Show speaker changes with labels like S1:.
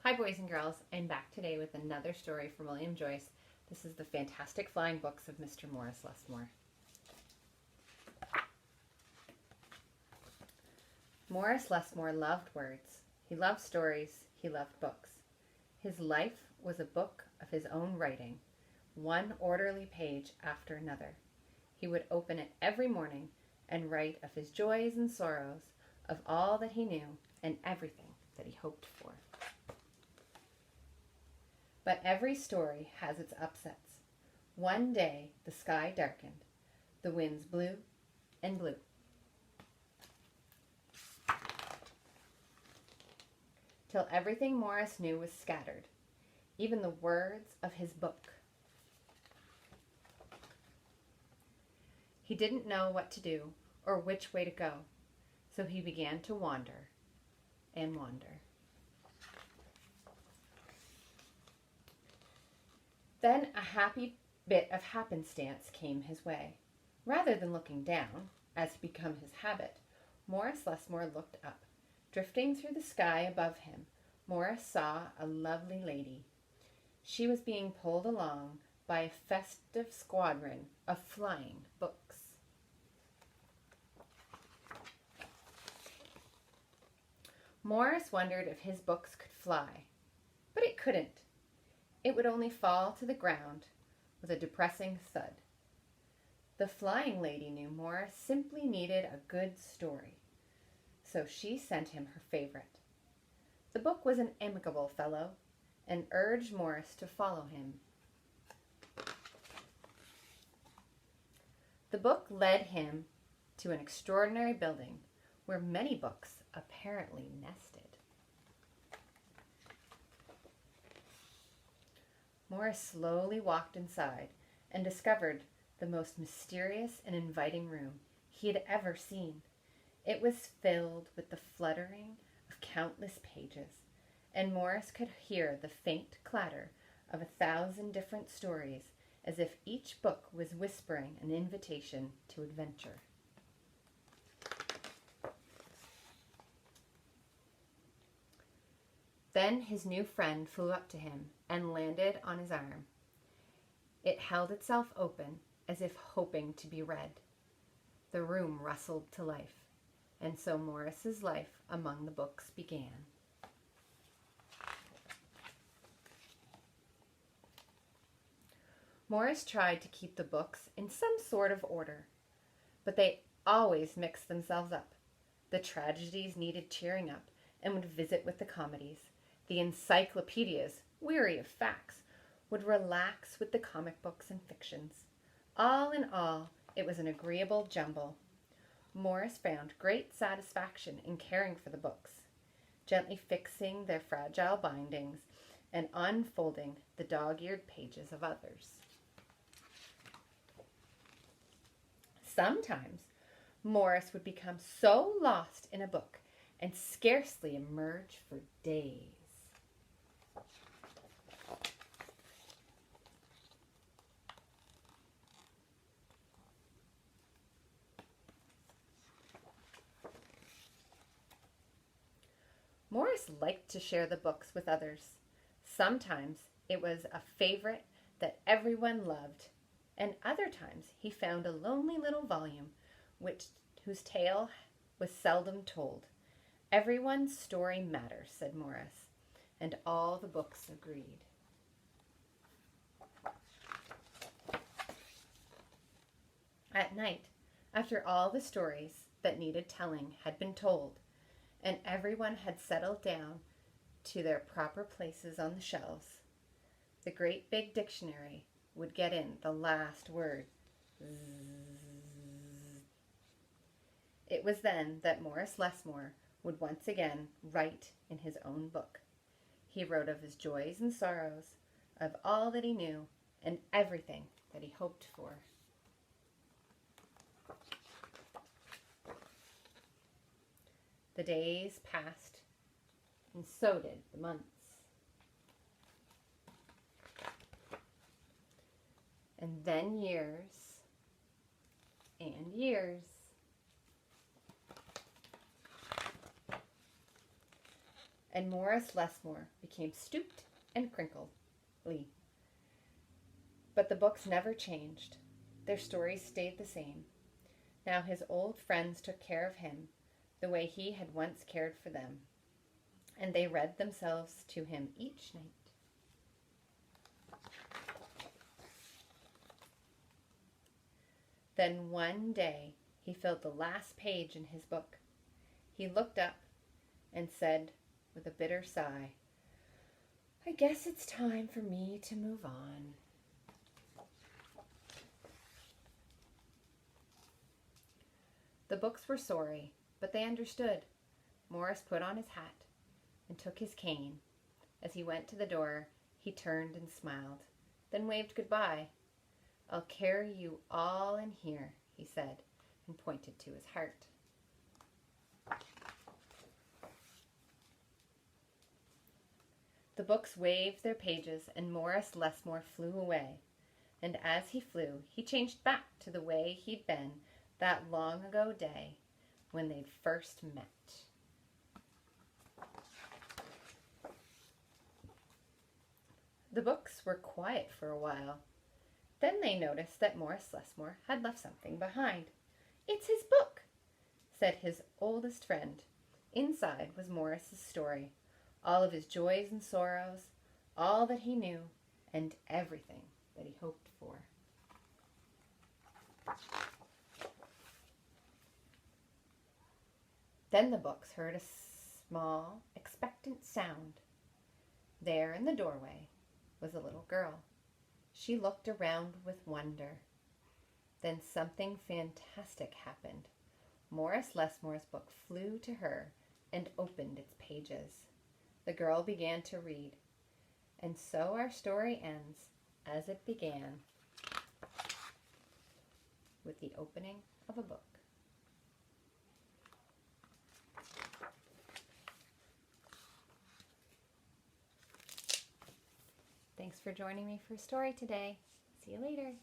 S1: Hi boys and girls, I'm back today with another story from William Joyce. This is the Fantastic Flying Books of Mr. Morris Lessmore. Morris Lessmore loved words. He loved stories. He loved books. His life was a book of his own writing, one orderly page after another. He would open it every morning and write of his joys and sorrows, of all that he knew and everything that he hoped for. But every story has its upsets. One day the sky darkened, the winds blew and blew. Till everything Morris knew was scattered, even the words of his book. He didn't know what to do or which way to go, so he began to wander and wander. Then a happy bit of happenstance came his way. Rather than looking down, as had become his habit, Morris Lessmore looked up. Drifting through the sky above him, Morris saw a lovely lady. She was being pulled along by a festive squadron of flying books. Morris wondered if his books could fly, but it couldn't. It would only fall to the ground with a depressing thud. The flying lady knew Morris simply needed a good story, so she sent him her favorite. The book was an amicable fellow and urged Morris to follow him. The book led him to an extraordinary building where many books apparently nested. Morris slowly walked inside and discovered the most mysterious and inviting room he had ever seen. It was filled with the fluttering of countless pages, and Morris could hear the faint clatter of 1,000 different stories, as if each book was whispering an invitation to adventure. Then his new friend flew up to him and landed on his arm. It held itself open as if hoping to be read. The room rustled to life, and so Morris's life among the books began. Morris tried to keep the books in some sort of order, but they always mixed themselves up. The tragedies needed cheering up and would visit with the comedies. The encyclopedias, weary of facts, would relax with the comic books and fictions. All in all, it was an agreeable jumble. Morris found great satisfaction in caring for the books, gently fixing their fragile bindings and unfolding the dog-eared pages of others. Sometimes Morris would become so lost in a book and scarcely emerge for days. Morris liked to share the books with others. Sometimes it was a favorite that everyone loved, and other times he found a lonely little volume whose tale was seldom told. Everyone's story matters, said Morris, and all the books agreed. At night, after all the stories that needed telling had been told, and everyone had settled down to their proper places on the shelves, the great big dictionary would get in the last word. Zzz. It was then that Morris Lessmore would once again write in his own book. He wrote of his joys and sorrows, of all that he knew, and everything that he hoped for. The days passed, and so did the months. And then years and years. and Morris Lessmore became stooped and crinkly. But the books never changed. Their stories stayed the same. Now his old friends took care of him the way he had once cared for them, and they read themselves to him each night. Then one day he filled the last page in his book. He looked up and said with a bitter sigh, "I guess it's time for me to move on." The books were sorry, but they understood. Morris put on his hat and took his cane. As he went to the door, he turned and smiled, then waved goodbye. "I'll carry you all in here," he said, and pointed to his heart. The books waved their pages, and Morris Lessmore flew away. And as he flew, he changed back to the way he'd been that long ago day when they'd first met. The books were quiet for a while. Then they noticed that Morris Lessmore had left something behind. "It's his book," said his oldest friend. Inside was Morris's story, all of his joys and sorrows, all that he knew, and everything that he hoped for. Then the books heard a small, expectant sound. There in the doorway was a little girl. She looked around with wonder. Then something fantastic happened. Morris Lessmore's book flew to her and opened its pages. The girl began to read. And so our story ends as it began, with the opening of a book. Thanks for joining me for a story today. See you later.